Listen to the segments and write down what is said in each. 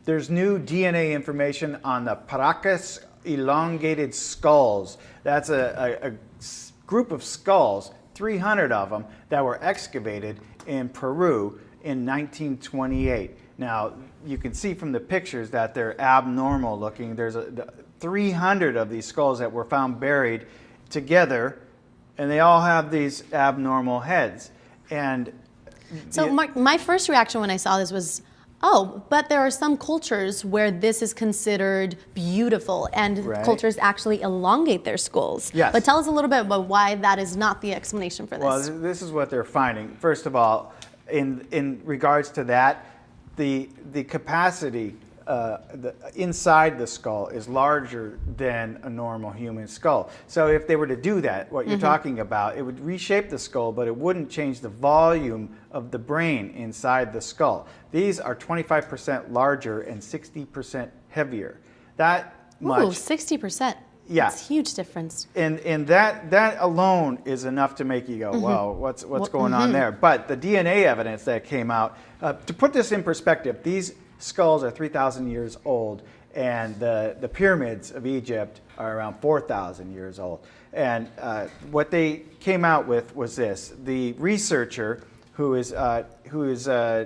there's new DNA information on the Paracas elongated skulls. That's a group of skulls, 300 of them, that were excavated in Peru in 1928. Now, you can see from the pictures that they're abnormal looking. There's 300 of these skulls that were found buried together, and they all have these abnormal heads. And so my first reaction when I saw this was, oh, but there are some cultures where this is considered beautiful, and cultures actually elongate their skulls. Yes. But tell us a little bit about why that is not the explanation for this. Well, this is what they're finding. First of all, in regards to that, the capacity inside the skull is larger than a normal human skull. So if they were to do that, what you're talking about, it would reshape the skull, but it wouldn't change the volume of the brain inside the skull. These are 25% larger and 60% heavier. That much. Ooh, 60%. Yeah. That's a huge difference. And that alone is enough to make you go, whoa, what's going on there? But the DNA evidence that came out, to put this in perspective, these skulls are 3,000 years old, and the pyramids of Egypt are around 4,000 years old. And what they came out with was this. The researcher, who is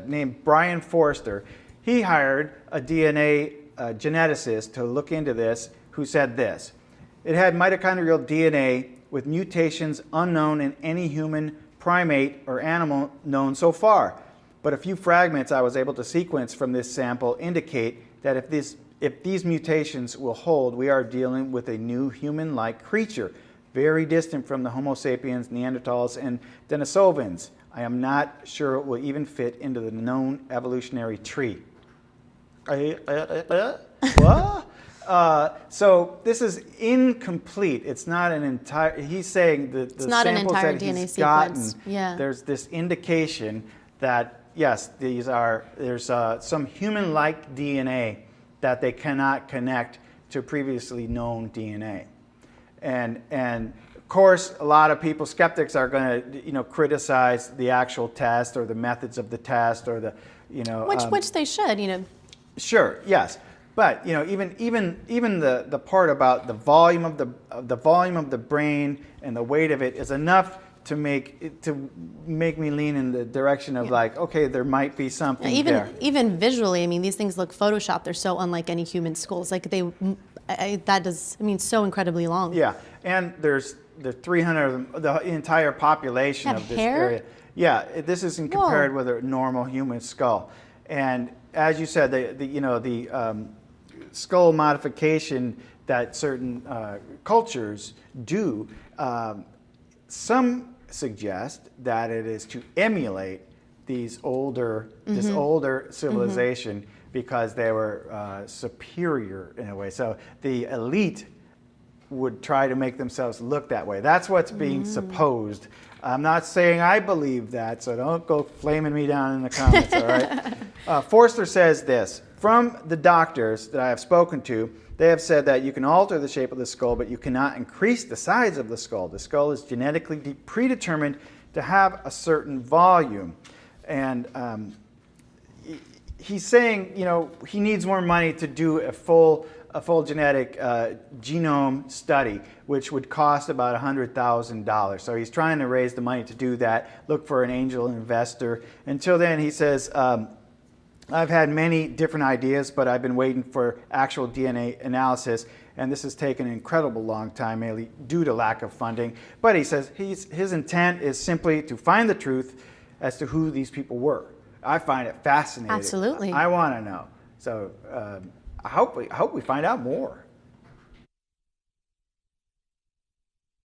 named Brian Forster, he hired a DNA geneticist to look into this, who said this: it had mitochondrial DNA with mutations unknown in any human, primate, or animal known so far. But a few fragments I was able to sequence from this sample indicate that if these mutations will hold, we are dealing with a new human-like creature, very distant from the Homo sapiens, Neanderthals, and Denisovans. I am not sure it will even fit into the known evolutionary tree. What? So this is incomplete. It's not an entire. He's saying that the samples that he's gotten, there's this indication that yes, there's some human-like DNA that they cannot connect to previously known DNA, and of course a lot of people, skeptics, are going to criticize the actual test or the methods of the test or the which they should Sure, yes. But even the part about the volume of the brain and the weight of it is enough to make me lean in the direction of like, okay, there might be something there. Even visually, I mean, these things look photoshopped. They're so unlike any human skulls. Like so incredibly long. Yeah, and there's 300 of them, the entire population of this area. Yeah, this isn't compared with a normal human skull. And as you said, the skull modification that certain cultures do, some suggest that it is to emulate this older civilization because they were superior in a way. So the elite would try to make themselves look that way. That's what's being supposed. I'm not saying I believe that, so don't go flaming me down in the comments, all right? Forster says this: from the doctors that I have spoken to, they have said that you can alter the shape of the skull, but you cannot increase the size of the skull. The skull is genetically predetermined to have a certain volume. And he's saying, he needs more money to do a full genetic genome study, which would cost about $100,000. So he's trying to raise the money to do that, look for an angel investor. Until then, he says, I've had many different ideas, but I've been waiting for actual DNA analysis, and this has taken an incredible long time, mainly due to lack of funding. But he says his intent is simply to find the truth as to who these people were. I find it fascinating. Absolutely. I want to know. So I hope we find out more.